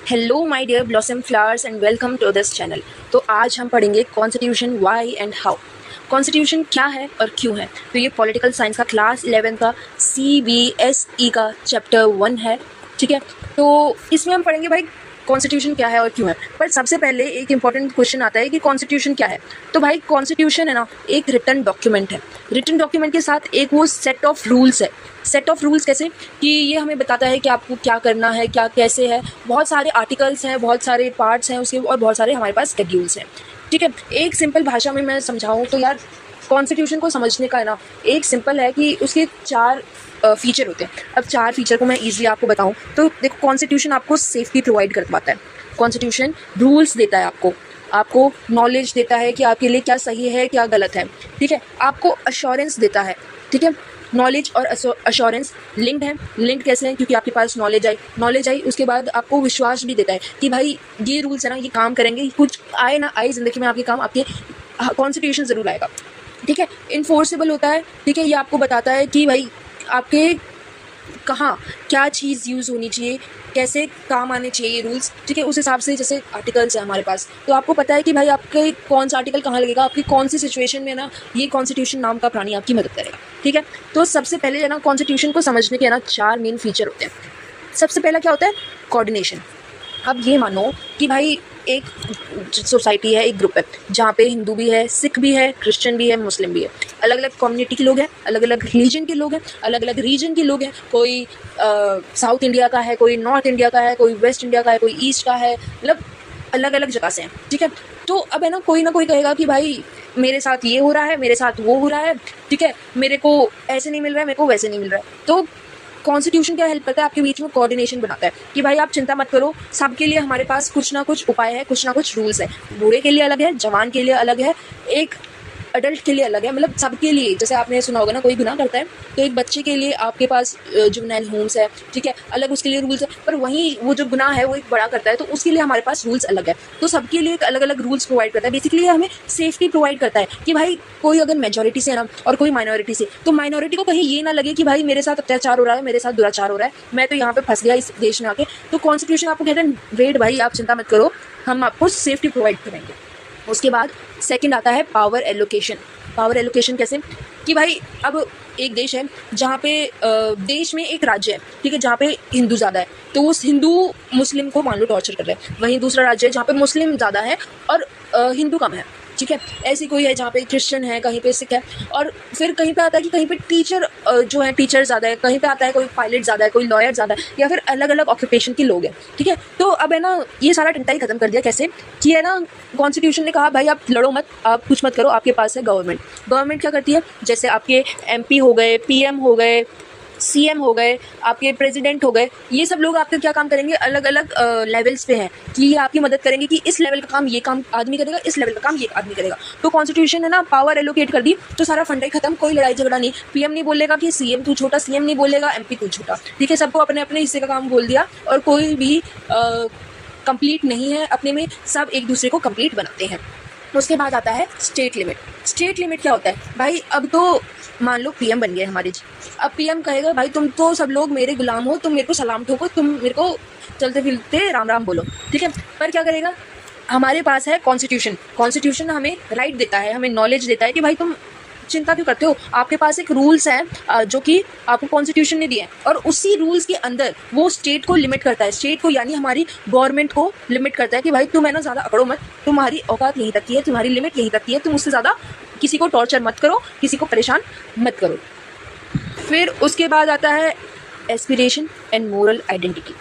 Hello my dear blossom flowers and welcome to this channel. तो आज हम पढ़ेंगे constitution why and how. Constitution क्या है और क्यों है। तो ये पॉलिटिकल साइंस का क्लास 11 का CBSE का चैप्टर 1 है। ठीक है, तो इसमें हम पढ़ेंगे भाई कॉन्स्टिट्यूशन क्या है और क्यों है। पर सबसे पहले एक इंपॉर्टेंट क्वेश्चन आता है कि कॉन्स्टिट्यूशन क्या है। तो भाई कॉन्स्टिट्यूशन है ना, एक रिटन डॉक्यूमेंट है। रिटन डॉक्यूमेंट के साथ एक वो सेट ऑफ रूल्स है। सेट ऑफ रूल्स कैसे कि ये हमें बताता है कि आपको क्या करना है, क्या कैसे है। बहुत सारे आर्टिकल्स हैं, बहुत सारे पार्ट्स हैं उसके, और बहुत सारे हमारे पास शेड्यूल्स हैं। ठीक है, एक सिंपल भाषा में मैं समझाऊँ तो यार कॉन्स्टिट्यूशन को समझने का है ना, एक सिंपल है कि उसके 4 फीचर होते हैं। अब 4 फीचर को मैं ईजिली आपको बताऊं तो देखो, कॉन्स्टिट्यूशन आपको सेफ्टी प्रोवाइड कर पाता है। कॉन्स्टिट्यूशन रूल्स देता है, आपको नॉलेज देता है कि आपके लिए क्या सही है क्या गलत है। ठीक है, आपको अश्योरेंस देता है। ठीक है, नॉलेज और अश्योरेंस लिंक्ड है। लिंक्ड कैसे है? क्योंकि आपके पास नॉलेज आई उसके बाद आपको विश्वास भी देता है कि भाई ये रूल्स है ना, ये काम करेंगे। कुछ आए ना आए ज़िंदगी में आपके काम, आपके कॉन्स्टिट्यूशन ज़रूर आएगा। ठीक है, इन्फोर्सेबल होता है। ठीक है, ये आपको बताता है कि भाई आपके कहाँ क्या चीज़ यूज़ होनी चाहिए, कैसे काम आने चाहिए ये रूल्स। ठीक है, उस हिसाब से जैसे आर्टिकल्स हैं हमारे पास, तो आपको पता है कि भाई आपके कौन सा आर्टिकल कहाँ लगेगा, आपकी कौन सी सिचुएशन में ना ये कॉन्स्टिट्यूशन नाम का प्राणी आपकी मदद करेगा। ठीक है, तो सबसे पहले है ना, कॉन्स्टिट्यूशन को समझने के ना 4 मेन फीचर होते हैं। सबसे पहला क्या होता है? कोऑर्डिनेशन। अब ये मानो कि भाई एक सोसाइटी है, एक ग्रुप है जहाँ पे हिंदू भी है, सिख भी है, क्रिश्चियन भी है, मुस्लिम भी है। अलग अलग कम्युनिटी के लोग हैं, अलग अलग रिलीजन के लोग हैं, अलग अलग रीजन के लोग हैं। कोई साउथ इंडिया का है, कोई नॉर्थ इंडिया का है, कोई वेस्ट इंडिया का है, कोई ईस्ट का है, मतलब अलग अलग जगह से हैं। ठीक है, तो अब है ना कोई कहेगा कि भाई मेरे साथ ये हो रहा है, मेरे साथ वो हो रहा है। ठीक है, मेरे को ऐसे नहीं मिल रहा है, मेरे को वैसे नहीं मिल रहा है। तो कॉन्स्टिट्यूशन क्या हेल्प करता है? आपके बीच में कोऑर्डिनेशन बनाता है कि भाई आप चिंता मत करो, सबके लिए हमारे पास कुछ ना कुछ उपाय है, कुछ ना कुछ रूल्स है। बूढ़े के लिए अलग है, जवान के लिए अलग है, एक अडल्ट के लिए अलग है। मतलब सबके लिए, जैसे आपने सुना होगा ना, कोई गुनाह करता है तो एक बच्चे के लिए आपके पास जुवेनाइल होम्स है। ठीक है, अलग उसके लिए रूल्स है। पर वहीं वो जो गुनाह है वो एक बड़ा करता है तो उसके लिए हमारे पास रूल्स अलग है। तो सबके लिए एक अलग अलग रूल्स प्रोवाइड करता है। बेसिकली हमें सेफ्टी प्रोवाइड करता है कि भाई कोई अगर मेजोरिटी से है ना और कोई माइनॉरिटी से, तो माइनॉरिटी को कहीं ये ना लगे कि भाई मेरे साथ अत्याचार हो रहा है, मेरे साथ दुराचार हो रहा है, मैं तो यहाँ पे फंस गया इस देश में आके। तो कॉन्स्टिट्यूशन आपको कहते हैं वेट भाई आप चिंता मत करो, हम आपको सेफ्टी प्रोवाइड करेंगे। उसके बाद सेकंड आता है पावर एलोकेशन। पावर एलोकेशन कैसे कि भाई अब एक देश है जहाँ पे देश में एक राज्य है, ठीक है, जहाँ पे हिंदू ज़्यादा है, तो उस हिंदू मुस्लिम को मान लो टॉर्चर कर रहे हैं। वहीं दूसरा राज्य है जहाँ पे मुस्लिम ज़्यादा है और हिंदू कम है। ठीक है, ऐसी कोई है जहाँ पे क्रिश्चियन है, कहीं पे सिख है। और फिर कहीं पे आता है कि कहीं पे टीचर जो है टीचर ज़्यादा है, कहीं पे आता है कोई पायलट ज़्यादा है, कोई लॉयर ज़्यादा है, या फिर अलग अलग ऑक्यूपेशन के लोग हैं। ठीक है, तो अब है ना ये सारा टंटा ही खत्म कर दिया। कैसे कि है ना, कॉन्स्टिट्यूशन ने कहा भाई आप लड़ो मत, आप कुछ मत करो, आपके पास है गवर्नमेंट। गवर्नमेंट क्या करती है? जैसे आपके MP हो गए, PM हो गए, CM हो गए, आपके प्रेसिडेंट हो गए, ये सब लोग आपके क्या काम करेंगे? अलग अलग लेवल्स पे हैं कि ये आपकी मदद करेंगे कि इस लेवल का काम ये काम आदमी करेगा, इस लेवल का काम ये आदमी करेगा। तो कॉन्स्टिट्यूशन है ना पावर एलोकेट कर दी, तो सारा फंडा ही खत्म, कोई लड़ाई झगड़ा नहीं। PM नहीं बोलेगा कि CM तू छोटा, CM नहीं बोलेगा MP तू छोटा। ठीक है, सबको अपने अपने हिस्से का काम बोल दिया और कोई भी कंप्लीट नहीं है अपने में, सब एक दूसरे को कंप्लीट बनाते हैं। उसके बाद आता है स्टेट लिमिट। स्टेट लिमिट क्या होता है भाई? अब तो मान लो PM बन गए हमारे जी। अब PM कहेगा भाई तुम तो सब लोग मेरे गुलाम हो, तुम मेरे को सलाम ठोको, तुम मेरे को चलते फिरते राम राम बोलो। ठीक है, पर क्या करेगा? हमारे पास है कॉन्स्टिट्यूशन। कॉन्स्टिट्यूशन हमें राइट देता है, हमें नॉलेज देता है कि भाई तुम चिंता क्यों करते हो, आपके पास एक रूल्स है जो कि आपको कॉन्स्टिट्यूशन ने दिया है, और उसी रूल्स के अंदर वो स्टेट को लिमिट करता है। स्टेट को यानी हमारी गवर्नमेंट को लिमिट करता है कि भाई तुम है ना ज़्यादा अकड़ो मत, तुम्हारी औकात यहीं तक की है, तुम्हारी लिमिट यहीं तक की है, तुम उससे ज़्यादा किसी को टॉर्चर मत करो, किसी को परेशान मत करो। फिर उसके बाद आता है एस्पिरेशन एंड मोरल आइडेंटिटी।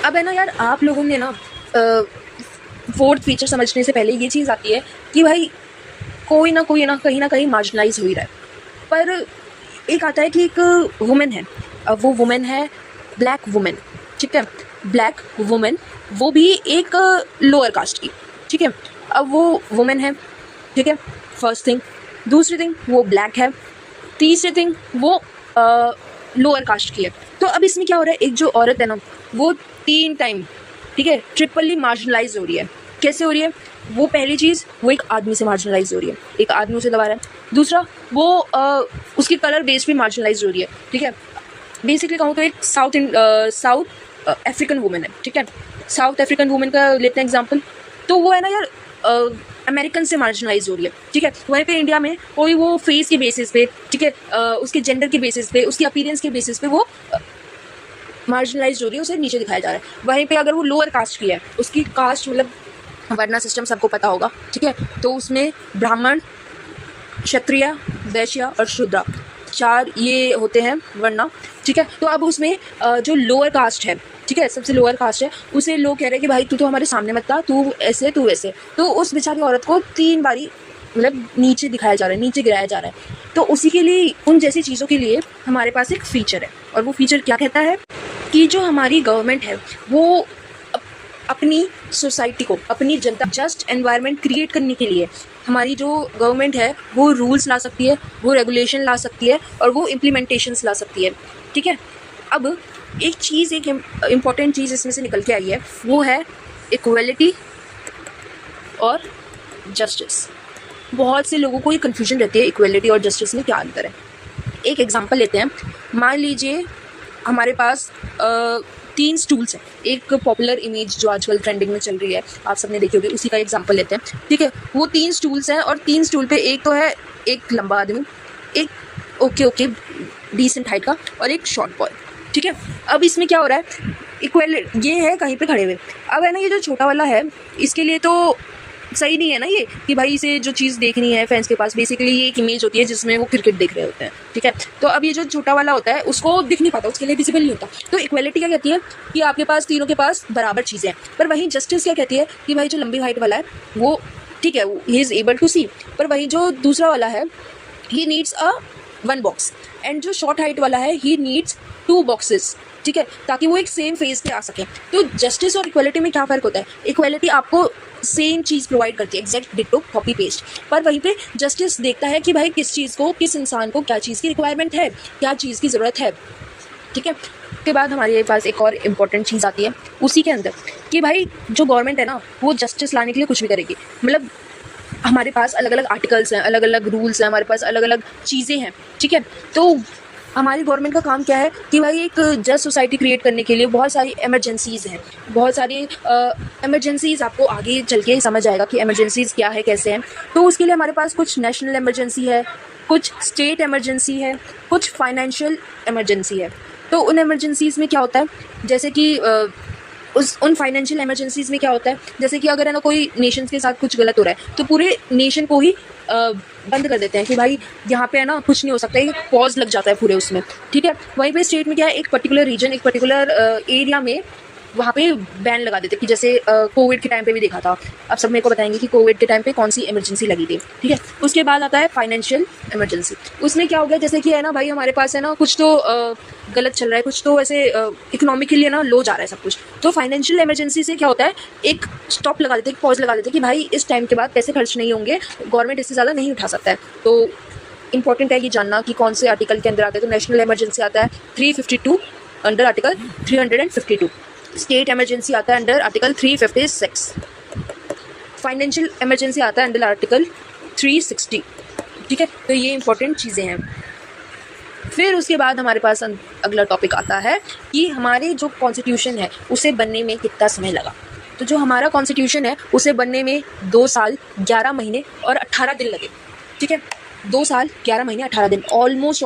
अब है ना यार, आप लोगों ने ना 4th फीचर समझने से पहले ये चीज़ आती है कि भाई कोई ना कोई ना कहीं मार्जिनलाइज हो ही रहा है। पर एक आता है कि एक वुमेन है, अब वो वुमेन है ब्लैक वुमेन। ठीक है, ब्लैक वुमेन, वो भी एक लोअर कास्ट की। ठीक है, अब वो वुमेन है, ठीक है, फर्स्ट थिंग। दूसरी थिंग वो ब्लैक है। तीसरी थिंग वो लोअर कास्ट की है। तो अब इसमें क्या हो रहा है? एक जो औरत है ना, वो 3 टाइम, ठीक है, ट्रिपली मार्जिनलाइज हो रही है। कैसे हो रही है? वो पहली चीज़, वो एक आदमी से मार्जिनलाइज हो रही है, एक आदमी उसे दबा रहा है। दूसरा, वो उसकी कलर बेस पे मार्जिनलाइज हो रही है। ठीक है, बेसिकली कहूँ तो एक साउथ अफ्रीकन वुमेन है। ठीक है, साउथ अफ्रीकन वुमेन का लेते हैं एग्जाम्पल, तो वो है ना यार अमेरिकन से मार्जिनलाइज हो रही है, ठीक है। वहीं पे इंडिया में कोई वो फेस के बेसिस पे, ठीक है, उसके जेंडर के बेसिस पे, उसकी अपीयरेंस के बेसिस पे वो मार्जिनलाइज हो रही है, उसे नीचे दिखाया जा रहा है। वहीं पे अगर वो लोअर कास्ट की है, उसकी कास्ट मतलब वर्ना सिस्टम सबको पता होगा, ठीक है, तो उसमें ब्राह्मण, क्षत्रिय, वैश्य और शूद्र 4 ये होते हैं वर्ना, ठीक है। तो अब उसमें जो लोअर कास्ट है, ठीक है, सबसे लोअर कास्ट है, उसे लोग कह रहे हैं कि भाई तू तो हमारे सामने मत था, तू ऐसे तू वैसे, तो उस बेचारी औरत को 3 बारी मतलब नीचे दिखाया जा रहा है, नीचे गिराया जा रहा है। तो उसी के लिए, उन जैसी चीज़ों के लिए हमारे पास एक फ़ीचर है, और वो फ़ीचर क्या कहता है कि जो हमारी गवर्नमेंट है वो अपनी सोसाइटी को, अपनी जनता, जस्ट एनवायरनमेंट क्रिएट करने के लिए हमारी जो गवर्नमेंट है वो रूल्स ला सकती है, वो रेगुलेशन ला सकती है, और वो इम्प्लीमेंटेशंस ला सकती है, ठीक है। अब एक चीज़, एक इम्पॉर्टेंट चीज़ इसमें से निकल के आई है, वो है इक्वलिटी और जस्टिस। बहुत से लोगों को ये कन्फ्यूजन रहती है इक्वलिटी और जस्टिस में क्या अंतर है। एक एग्जांपल लेते हैं, मान लीजिए हमारे पास 3 स्टूल्स हैं। एक पॉपुलर इमेज जो आजकल ट्रेंडिंग में चल रही है, आप सबने देखी होगी, उसी का एग्जांपल लेते हैं, ठीक है। वो 3 स्टूल्स हैं, और 3 स्टूल पे एक तो है एक लंबा आदमी, एक ओके डिसेंट हाइट का, और एक शॉर्ट बॉय, ठीक है। अब इसमें क्या हो रहा है, इक्वलिटी ये है कहीं पे खड़े हुए। अब है ना, ये जो छोटा वाला है, इसके लिए तो सही नहीं है ना ये, कि भाई इसे जो चीज़ देखनी है फैंस के पास, बेसिकली ये एक इमेज होती है जिसमें वो क्रिकेट देख रहे होते हैं, ठीक है। तो अब ये जो छोटा वाला होता है उसको दिख नहीं पाता, उसके लिए विजिबल नहीं होता। तो इक्वलिटी क्या कहती है कि आपके पास, तीनों के पास बराबर चीज़ें हैं। पर वहीं जस्टिस क्या कहती है कि भाई जो लंबी हाइट वाला है वो, ठीक है, ही इज़ एबल टू सी, पर वहीं जो दूसरा वाला है he needs a 1 box, and जो शॉर्ट हाइट वाला है ही नीड्स 2 बॉक्सेस, ठीक है, ताकि वो एक सेम फेज पे आ सके। तो जस्टिस और इक्वलिटी में क्या फ़र्क होता है, इक्वलिटी आपको सेम चीज़ प्रोवाइड करती है, एग्जैक्ट डिट्टो कॉपी पेस्ट, पर वहीं पे जस्टिस देखता है कि भाई किस चीज़ को, किस इंसान को क्या चीज़ की रिक्वायरमेंट है, क्या चीज़ की ज़रूरत है, ठीक है। उसके बाद हमारे पास एक और इम्पॉर्टेंट चीज़ आती है उसी के अंदर, कि भाई जो गवर्नमेंट है ना वो जस्टिस लाने के लिए कुछ भी करेगी। मतलब हमारे पास अलग अलग आर्टिकल्स हैं, अलग अलग रूल्स हैं, हमारे पास अलग अलग चीज़ें हैं, ठीक है। तो हमारी गवर्नमेंट का काम क्या है कि भाई एक जस्ट सोसाइटी क्रिएट करने के लिए बहुत सारी एमरजेंसीज़ हैं, बहुत सारी एमरजेंसीज़, आपको आगे चल के समझ आएगा कि एमरजेंसीज़ क्या है, कैसे हैं। तो उसके लिए हमारे पास कुछ नेशनल एमरजेंसी है, कुछ स्टेट एमरजेंसी है, कुछ फाइनेंशियल एमरजेंसी है। तो उन एमरजेंसीज़ में क्या होता है, जैसे कि उन फाइनेंशियल एमरजेंसीज़ में क्या होता है, जैसे कि अगर है ना कोई नेशंस के साथ कुछ गलत हो रहा है तो पूरे नेशन को ही बंद कर देते हैं कि भाई यहाँ पे है ना कुछ नहीं हो सकता, एक पॉज लग जाता है पूरे उसमें, ठीक है। वहीं पे स्टेट में क्या है, एक पर्टिकुलर रीजन, एक पर्टिकुलर एरिया में वहाँ पे बैन लगा देते कि जैसे कोविड के टाइम पे भी देखा था। अब सब मेरे को बताएंगे कि कोविड के टाइम पे कौन सी इमरजेंसी लगी थी, ठीक है। उसके बाद आता है फाइनेंशियल इमरजेंसी। उसमें क्या हो गया, जैसे कि है ना भाई हमारे पास है ना कुछ तो गलत चल रहा है, कुछ तो ऐसे इकोनॉमिकली है ना लो जा रहा है सब कुछ। तो फाइनेंशियल इमरजेंसी से क्या होता है, एक स्टॉप लगा देते, एक पॉज लगा देते कि भाई इस टाइम के बाद पैसे खर्च नहीं होंगे, गवर्नमेंट इससे ज़्यादा नहीं उठा सकता है। तो इंपॉर्टेंट है कि जानना कि कौन से आर्टिकल के अंदर आता है। तो नेशनल इमरजेंसी आता है 352 अंडर आर्टिकल 352, स्टेट इमरजेंसी आता है अंडर आर्टिकल 356, फाइनेंशियल इमरजेंसी आता है अंडर आर्टिकल 360, ठीक है। तो ये इंपॉर्टेंट चीज़ें हैं। फिर उसके बाद हमारे पास अगला टॉपिक आता है कि हमारे जो कॉन्स्टिट्यूशन है उसे बनने में कितना समय लगा। तो जो हमारा कॉन्स्टिट्यूशन है उसे बनने में 2 साल 11 महीने और 18 दिन लगे, ठीक है। 2 साल 11 महीने 18 दिन, ऑलमोस्ट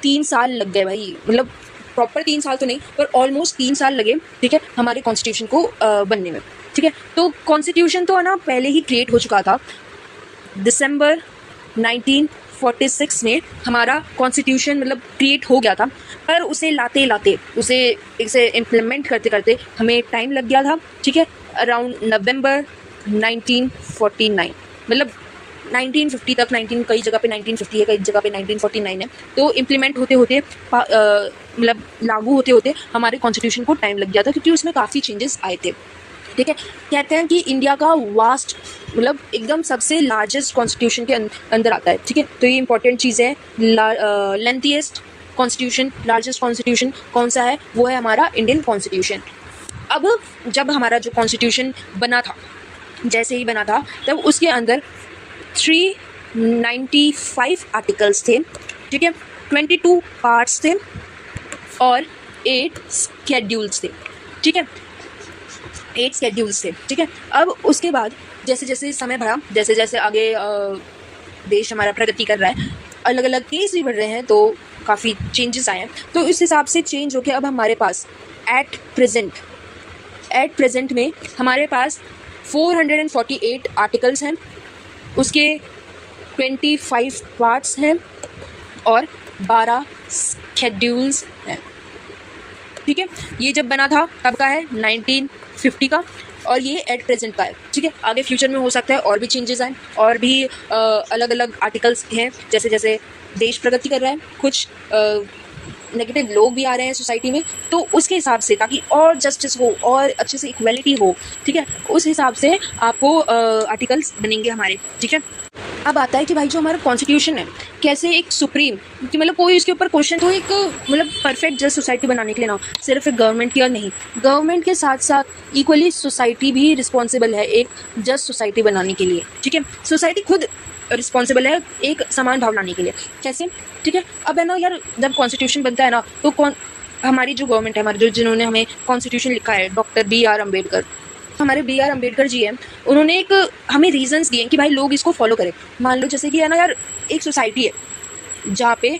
3 साल लग गए भाई। मतलब प्रॉपर 3 साल तो नहीं, पर ऑलमोस्ट 3 साल लगे, ठीक है, हमारे कॉन्स्टिट्यूशन को बनने में, ठीक है। तो कॉन्स्टिट्यूशन तो है ना पहले ही क्रिएट हो चुका था। दिसंबर 1946 में हमारा कॉन्स्टिट्यूशन मतलब क्रिएट हो गया था, पर उसे लाते लाते इसे इम्प्लीमेंट करते करते हमें टाइम लग गया था, ठीक है। अराउंड नवंबर 1949, मतलब 1950 तक, कई जगह पे 1950 है, कई जगह पे 1949 है। तो इम्प्लीमेंट होते होते मतलब लागू होते होते हमारे कॉन्स्टिट्यूशन को टाइम लग गया था, क्योंकि उसमें काफ़ी चेंजेस आए थे, ठीक है। कहते हैं कि इंडिया का वास्ट मतलब एकदम सबसे लार्जेस्ट कॉन्स्टिट्यूशन के अंदर आता है, ठीक है। तो ये इंपॉर्टेंट चीज़ है। लेंथीएस्ट कॉन्स्टिट्यूशन, लार्जेस्ट कॉन्स्टिट्यूशन कौन सा है, वो है हमारा इंडियन कॉन्स्टिट्यूशन। अब जब हमारा जो कॉन्स्टिट्यूशन बना था, जैसे ही बना था, तब उसके अंदर 395 आर्टिकल्स थे, ठीक है, 22 पार्ट्स थे और 8 स्केड्यूल्स थे, ठीक है। 8 शेड्यूल्स थे, ठीक है। अब उसके बाद जैसे जैसे समय बढ़ा, जैसे जैसे आगे देश हमारा प्रगति कर रहा है, अलग अलग केस भी बढ़ रहे हैं, तो काफ़ी चेंजेस आए हैं। तो इस हिसाब से चेंज होकर अब हमारे पास एट प्रेजेंट में हमारे पास 448 आर्टिकल्स हैं, उसके 25 पार्ट्स हैं और 12 शेड्यूल्स हैं, ठीक है। ये जब बना था तब का है 1950 का, और ये एट प्रेजेंट का है, ठीक है। आगे फ्यूचर में हो सकता है और भी चेंजेस आए, और भी अलग अलग आर्टिकल्स हैं, जैसे जैसे देश प्रगति कर रहा है, कुछ नेगेटिव लोग भी आ रहे हैं सोसाइटी में, तो उसके हिसाब से, ताकि और जस्टिस हो और अच्छे से इक्वलिटी हो, ठीक है, उस हिसाब से आपको आर्टिकल्स बनेंगे हमारे, ठीक है। अब आता है कि भाई जो हमारा कॉन्स्टिट्यूशन है, कैसे एक सुप्रीम, कि मतलब कोई इसके ऊपर क्वेश्चन, तो एक मतलब परफेक्ट जस्ट सोसाइटी बनाने के लिए ना सिर्फ एक गवर्नमेंट की, और नहीं, गवर्नमेंट के साथ साथ इक्वली सोसाइटी भी रिस्पॉन्सिबल है एक जस्ट सोसाइटी बनाने के लिए, ठीक है। सोसाइटी खुद रिस्पॉन्सिबल है एक समान भाव लाने के लिए, कैसे, ठीक है। अब है ना यार, जब कॉन्स्टिट्यूशन बनता है ना, तो हमारी जो गवर्नमेंट है, हमारे जो जिन्होंने हमें कॉन्स्टिट्यूशन लिखा है, डॉक्टर B.R. अम्बेडकर, हमारे B.R. अम्बेडकर जी हैं, उन्होंने एक हमें रीजंस दिए कि भाई लोग इसको फॉलो करें। मान लो जैसे कि है ना यार, एक सोसाइटी है जहाँ पे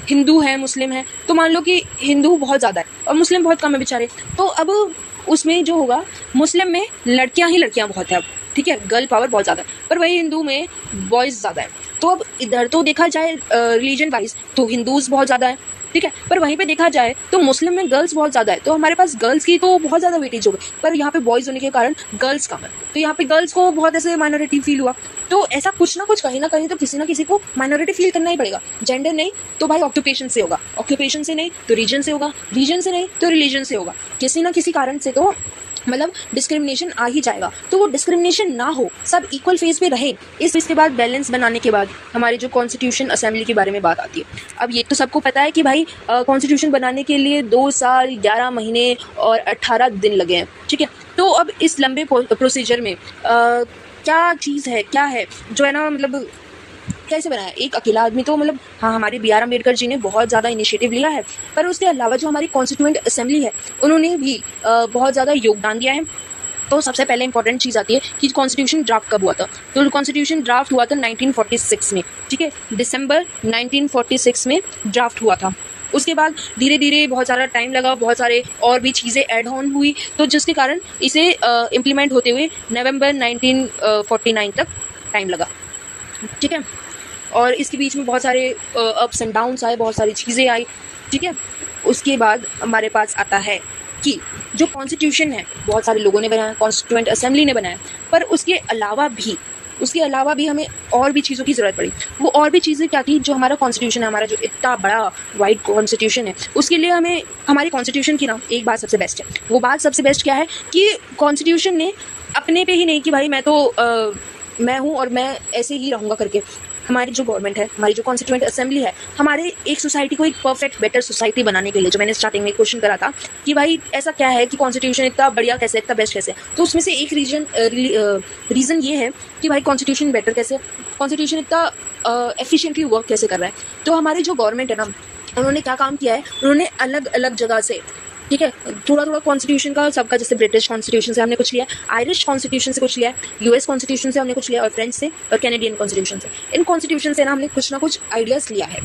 हिंदू है, मुस्लिम है, तो मान लो कि हिंदू बहुत ज़्यादा है और मुस्लिम बहुत कम है बेचारे, तो अब उसमें जो होगा, मुस्लिम में लड़कियाँ ही लड़कियाँ बहुत है अब, ठीक है, गर्ल पावर बहुत ज़्यादा है, पर वही हिंदू में बॉयज़ ज़्यादा है। तो अब इधर तो देखा जाए रिलीजन वाइज तो हिंदूज़ बहुत ज़्यादा है, ठीक है, पर वहीं पे देखा जाए तो मुस्लिम में गर्ल्स बहुत ज़्यादा है, तो हमारे पास गर्ल्स की तो बहुत ज़्यादा वेटेज हो गई, पर यहाँ पे बॉयज़ होने के कारण गर्ल्स कम है, तो यहाँ पे गर्ल्स को बहुत ऐसे माइनॉरिटी फील हुआ। तो ऐसा कुछ ना कुछ, कहीं ना कहीं तो किसी ना किसी को माइनॉरिटी फील करना ही पड़ेगा। जेंडर नहीं तो भाई ऑक्यूपेशन से होगा, ऑक्यूपेशन से नहीं तो रीजन से होगा, रीजन से नहीं तो रिलीजन से होगा, किसी ना किसी कारण से तो मतलब डिस्क्रिमिनेशन आ ही जाएगा। तो वो डिस्क्रिमिनेशन ना हो, सब इक्वल फेस पे रहे। इसके बाद बैलेंस बनाने के बाद हमारे जो कॉन्स्टिट्यूशन असेंबली के बारे में बात आती है। अब ये तो सबको पता है कि भाई कॉन्स्टिट्यूशन बनाने के लिए 2 साल 11 महीने और 18 दिन लगे हैं, ठीक है। तो अब इस लंबे प्रोसीजर में क्या चीज़ है, क्या है जो है ना, मतलब कैसे बनाया एक अकेला आदमी, तो मतलब हाँ, हमारे B.R. अम्बेडकर जी ने बहुत ज़्यादा इनिशिएटिव लिया है, पर उसके अलावा जो हमारी कॉन्स्टिट्यूएंट असेंबली है, उन्होंने भी बहुत ज़्यादा योगदान दिया है। तो सबसे पहले इंपॉर्टेंट चीज़ आती है कि कॉन्स्टिट्यूशन ड्राफ्ट कब हुआ था। तो कॉन्स्टिट्यूशन ड्राफ्ट हुआ था 1946 में, ठीक है, दिसंबर 1946 में ड्राफ्ट हुआ था। उसके बाद धीरे धीरे बहुत सारा टाइम लगा, बहुत सारे और भी चीज़ें ऐड ऑन हुई, तो जिसके कारण इसे इम्प्लीमेंट होते हुए नवंबर 1949 तक टाइम लगा, ठीक है। और इसके बीच में बहुत सारे अप्स एंड डाउन्स आए, बहुत सारी चीज़ें आई, ठीक है। उसके बाद हमारे पास आता है कि जो कॉन्स्टिट्यूशन है बहुत सारे लोगों ने बनाया, कॉन्स्टिट्यूएंट असेंबली ने बनाया, पर उसके अलावा भी हमें और भी चीज़ों की ज़रूरत पड़ी। वो और भी चीज़ें क्या थी, जो हमारा कॉन्स्टिट्यूशन है, हमारा जो इतना बड़ा वाइड कॉन्स्टिट्यूशन है, उसके लिए हमें हमारी कॉन्स्टिट्यूशन की ना एक बात सबसे बेस्ट है। वो बात सबसे बेस्ट क्या है कि कॉन्स्टिट्यूशन ने अपने पे ही नहीं कि भाई मैं हूँ और मैं ऐसे ही रहूँगा करके, हमारी जो गवर्नमेंट है, हमारी जो कॉन्स्टिट्यूएंट असेंबली है, हमारे एक सोसाइटी को एक परफेक्ट बेटर सोसाइटी बनाने के लिए, जो मैंने स्टार्टिंग में क्वेश्चन करा था कि भाई ऐसा क्या है कि कॉन्स्टिट्यूशन इतना बढ़िया कैसे, इतना बेस्ट कैसे, तो उसमें से एक रीज़न ये है कि भाई कॉन्स्टिट्यूशन बेटर कैसे, कॉन्स्टिट्यूशन इतना एफिशिएंटली वर्क कैसे कर रहा है। तो हमारी जो गवर्नमेंट है ना, उन्होंने क्या काम किया है, उन्होंने अलग अलग जगह से, ठीक है, थोड़ा थोड़ा कॉन्स्टिट्यूशन का सबका, जैसे ब्रिटिश कॉन्स्टिट्यूशन से हमने कुछ लिया, आयरिश कॉन्स्टिट्यूशन से कुछ लिया, US कॉन्स्टिट्यूशन से हमने कुछ लिया, और फ्रेंच से और कैनेडियन कॉन्स्टिट्यूशन से। इन कॉन्स्टिट्यूशन से ना हमने कुछ ना कुछ आइडियाज़ लिया है,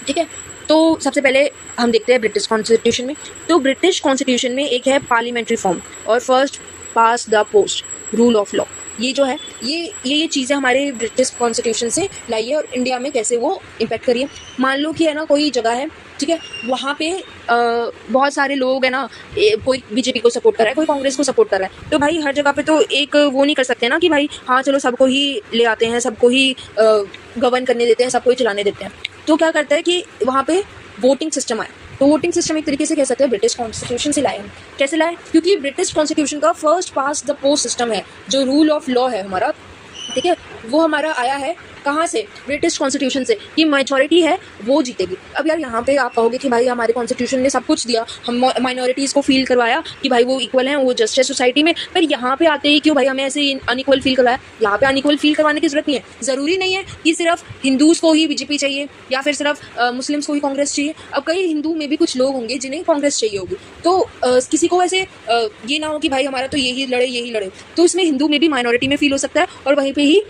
ठीक है। तो सबसे पहले हम देखते हैं ब्रिटिश कॉन्स्टिट्यूशन में। तो ब्रिटिश कॉन्स्टिट्यूशन में एक है पार्लियामेंट्री फॉर्म और first pass the post rule of law. ये जो है ये चीज़ें हमारे ब्रिटिश कॉन्स्टिट्यूशन से लाई है, और इंडिया में कैसे वो इम्पैक्ट करिए। मान लो कि है ना कोई जगह है, ठीक है, वहाँ पे बहुत सारे लोग है ना, कोई BJP को सपोर्ट कर रहा है, कोई कांग्रेस को सपोर्ट कर रहा है, तो भाई हर जगह पे तो एक वो नहीं कर सकते ना कि भाई हाँ चलो सबको ही ले आते हैं, सबको ही गवर्न करने देते हैं, सबको ही चलाने देते हैं। तो क्या करता है कि वहाँ पे वोटिंग सिस्टम आया। तो वोटिंग सिस्टम एक तरीके से कह सकते हैं ब्रिटिश कॉन्स्टिट्यूशन से लाए हम। कैसे लाए? क्योंकि ब्रिटिश कॉन्स्टिट्यूशन का first pass the post system है, जो रूल ऑफ लॉ है हमारा, ठीक है, वो हमारा आया है कहाँ से? ब्रिटिश कॉन्स्टिट्यूशन से, कि मेजॉरिटी है वो जीतेगी। अब यार यहाँ पे आप कहोगे कि भाई हमारे कॉन्स्टिट्यूशन ने सब कुछ दिया, हम माइनॉरिटीज़ को फील करवाया कि भाई वो इक्वल हैं, वो जस्ट है सोसाइटी में, पर यहाँ पे आते ही क्यों भाई हमें ऐसे अनइक्वल फील करवाया? यहाँ पे अनइक्वल फील करवाने की जरूरत नहीं है। ज़रूरी नहीं है कि सिर्फ हिंदूज़ को ही बीजेपी चाहिए या फिर सिर्फ मुस्लिम्स को ही कांग्रेस चाहिए। अब कई हिंदू में भी कुछ लोग होंगे जिन्हें कांग्रेस चाहिए होगी, तो किसी को ऐसे ये ना हो कि भाई हमारा तो यही लड़े, तो इसमें हिंदू में भी माइनॉरिटी में फील हो सकता है और वहीं पे ही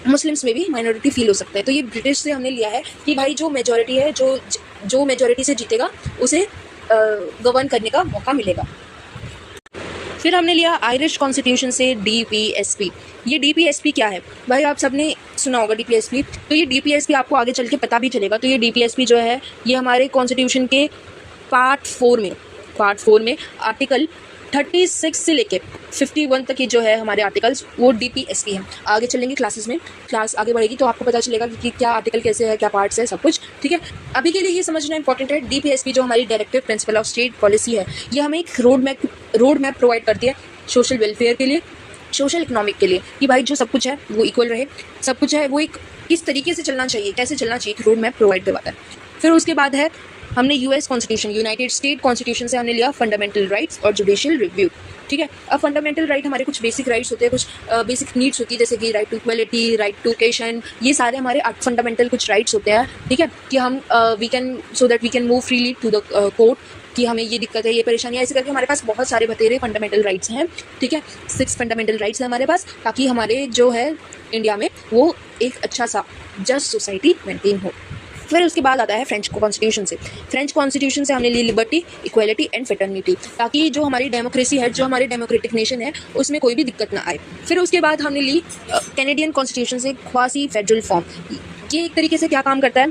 मुस्लिम्स में भी माइनॉरिटी फील हो सकता है। तो ये ब्रिटिश से हमने लिया है कि भाई जो मेजॉरिटी है, जो मेजॉरिटी से जीतेगा उसे गवर्न करने का मौका मिलेगा। फिर हमने लिया आयरिश कॉन्स्टिट्यूशन से DPSP। ये DPSP क्या है भाई? आप सबने सुना होगा DPSP। तो ये DPSP आपको आगे चल के पता भी चलेगा। तो ये DPSP जो है ये हमारे कॉन्स्टिट्यूशन के पार्ट 4 में आर्टिकल 36 से लेके 51 तक की जो है हमारे आर्टिकल्स वो DPSP है। आगे चलेंगे क्लासेस में, क्लास आगे बढ़ेगी तो आपको पता चलेगा कि क्या आर्टिकल कैसे है, क्या पार्ट्स है, सब कुछ ठीक है। अभी के लिए ये समझना इंपॉर्टेंट है, DPSP जो हमारी directive principle of state policy है, ये हमें एक रोड मैप प्रोवाइड करती है सोशल वेलफेयर के लिए, सोशल इकोनॉमिक के लिए, कि भाई जो सब कुछ है वो इक्वल रहे, सब कुछ है वो एक किस तरीके से चलना चाहिए, कैसे चलना चाहिए, रोड मैप प्रोवाइड करवाता है। फिर उसके बाद है हमने US constitution, United state constitution से हमने लिया फंडामेंटल राइट्स और जुडिशियल रिव्यू। ठीक है, अब फंडामेंटल राइट हमारे कुछ बेसिक राइट्स होते हैं, कुछ बेसिक नीड्स होती है, जैसे कि right to equality, right to education, ये सारे हमारे फंडामेंटल कुछ राइट्स होते हैं। ठीक है, कि हम we can move freely to the court, कि हमें ये दिक्कत है, ये परेशानी है, ऐसे करके हमारे पास बहुत सारे बतेरे फंडामेंटल राइट्स हैं। ठीक है, 6 फंडामेंटल राइट्स हैं हमारे पास, ताकि हमारे जो है इंडिया में वो एक अच्छा सा जस्ट सोसाइटी मेंटेन हो। फिर उसके बाद आता है फ्रेंच कॉन्स्टिट्यूशन से। फ्रेंच कॉन्स्टिट्यूशन से हमने ली लिबर्टी, इक्वलिटी एंड फ्रेटर्निटी, ताकि जो हमारी डेमोक्रेसी है, जो हमारे डेमोक्रेटिक नेशन है, उसमें कोई भी दिक्कत ना आए। फिर उसके बाद हमने ली कैनेडियन कॉन्स्टिट्यूशन से क्वासी फेडरल फॉर्म। ये एक तरीके से क्या काम करता है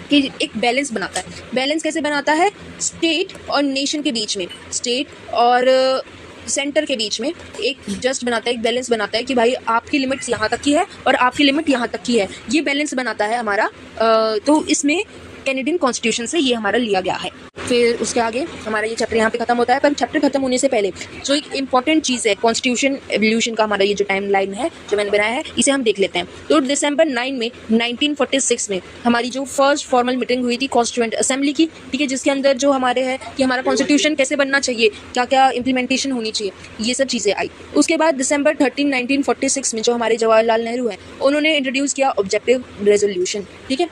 कि एक बैलेंस बनाता है। बैलेंस कैसे बनाता है? स्टेट और नेशन के बीच में, स्टेट और सेंटर के बीच में एक जस्ट बनाता है, एक बैलेंस बनाता है कि भाई आपकी लिमिट्स यहाँ तक की है और आपकी लिमिट यहाँ तक की है, ये बैलेंस बनाता है हमारा। तो इसमें कैनेडियन कॉन्स्टिट्यूशन से ये हमारा लिया गया है। फिर उसके आगे हमारा ये चैप्टर यहाँ पे खत्म होता है, पर चैप्टर खत्म होने से पहले जो एक इंपॉर्टेंट चीज़ है कॉन्स्टिट्यूशन एवोल्यूशन का, हमारा ये जो टाइम लाइन है जो मैंने बनाया है, इसे हम देख लेते हैं। तो दिसंबर 9 में 1946 में हमारी जो फर्स्ट फॉर्मल मीटिंग हुई थी कॉन्स्टिट्यूएंट असेंबली की, ठीक है, जिसके अंदर जो हमारे है कि हमारा कॉन्स्टिट्यूशन कैसे बनना चाहिए, क्या क्या इंप्लीमेंटेशन होनी चाहिए, ये सब चीज़ें आई। उसके बाद दिसंबर 13, 1946 में जो हमारे जवाहरलाल नेहरू हैं, उन्होंने इंट्रोड्यूस किया ऑब्जेक्टिव रेजोल्यूशन। ठीक है,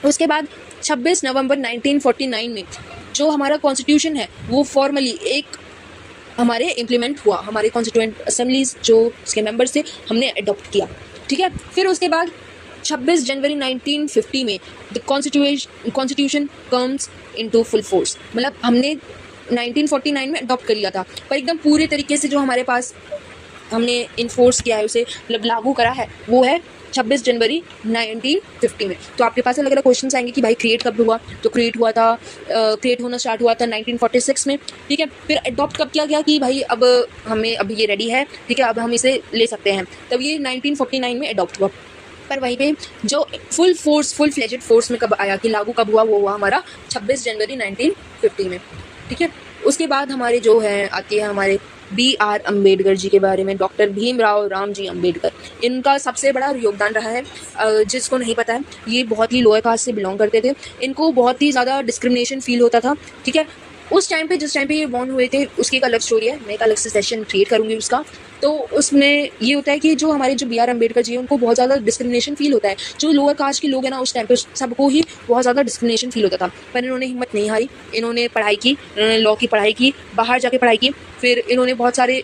उसके बाद 26 नवंबर 1949 में जो हमारा कॉन्स्टिट्यूशन है वो फॉर्मली एक हमारे इम्प्लीमेंट हुआ, हमारे कॉन्स्टिट्यूएंट असेंबलीज जो उसके मेंबर्स थे हमने अडॉप्ट किया। ठीक है, फिर उसके बाद 26 जनवरी 1950 में the constitution comes into full force, मतलब हमने 1949 में अडॉप्ट कर लिया था, पर एकदम पूरे तरीके से जो हमारे पास हमने इन्फोर्स किया है, उसे मतलब लागू करा है, वो है 26 जनवरी 1950 में। तो आपके पास अलग अलग क्वेश्चन आएंगे कि भाई क्रिएट कब हुआ? तो क्रिएट होना स्टार्ट हुआ था 1946 में। ठीक है, फिर अडॉप्ट कब किया गया कि भाई अब ये रेडी है, ठीक है, अब हम इसे ले सकते हैं, तब ये 1949 में अडॉप्ट हुआ। पर वहीं पे जो फुल फ्लेजेड फोर्स में कब आया कि लागू कब हुआ, वो हुआ हमारा 26 जनवरी 1950 में। ठीक है, उसके बाद हमारे जो है आती है हमारे BR अम्बेडकर जी के बारे में, डॉक्टर भीमराव रामजी अम्बेडकर। इनका सबसे बड़ा योगदान रहा है, जिसको नहीं पता है, ये बहुत ही लोअर कास्ट से बिलोंग करते थे, इनको बहुत ही ज़्यादा डिस्क्रिमिनेशन फील होता था। ठीक है, उस टाइम पे जिस टाइम पे ये बॉर्न हुए थे उसकी एक अलग स्टोरी है, मैं एक अलग से सेशन क्रिएट करूँगी उसका। तो उसमें ये होता है कि जो हमारे जो BR अम्बेडकर जी हैं उनको बहुत ज़्यादा डिस्क्रिमिनेशन फील होता है, जो लोअर कास्ट के लोग हैं ना, उस टाइम पे सबको ही बहुत ज़्यादा डिस्क्रिमिनेशन फील होता था, पर इन्होंने हिम्मत नहीं हारी, इन्होंने पढ़ाई की, इन्होंने लॉ की पढ़ाई की, बाहर जाके पढ़ाई की, फिर इन्होंने बहुत सारे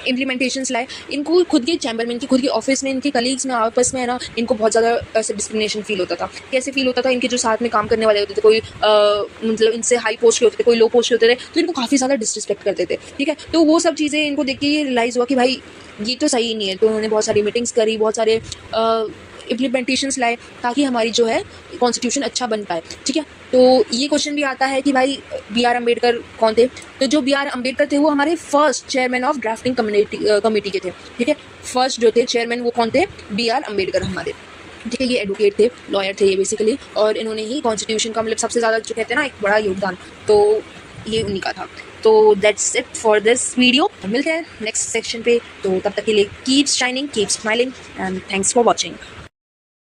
इम्प्लीमेंटेशंस लाए। इनको खुद के चैम्बर में, इनकी खुद के ऑफिस में, इनके कलीग्स में आपस में है ना, इनको बहुत ज़्यादा ऐसे डिस्क्रिमिनेशन फील होता था। कैसे फील होता था? इनके जो साथ में काम करने वाले होते थे, कोई मतलब इनसे हाई पोस्ट के होते थे, कोई लो पोस्ट के होते थे, तो इनको काफ़ी ज़्यादा डिसरिस्पेक्ट करते थे। ठीक है, तो वो सब चीज़ें इनको देख के ये रियलाइज़ हुआ कि भाई ये तो सही नहीं है। तो उन्होंने बहुत सारी मीटिंग्स करी, बहुत सारे इम्प्लीमेंटेशंस लाए, ताकि हमारी जो है कॉन्स्टिट्यूशन अच्छा बन पाए। ठीक है, तो ये क्वेश्चन भी आता है कि भाई BR अम्बेडकर कौन थे? तो जो BR अम्बेडकर थे वो हमारे first chairman of drafting committee के थे। ठीक है, फर्स्ट जो थे चेयरमैन वो कौन थे? BR अम्बेडकर हमारे। ठीक है, ये एडवोकेट थे, लॉयर थे ये बेसिकली, और इन्होंने ही कॉन्स्टिट्यूशन का मतलब सबसे ज़्यादा जो कहते हैं ना एक बड़ा योगदान। तो ये उन्हीं का था। तो that's it for this video, मिलते हैं नेक्स्ट सेक्शन पे। तो तब तक के लिए keep shining, keep smiling and thanks for watching.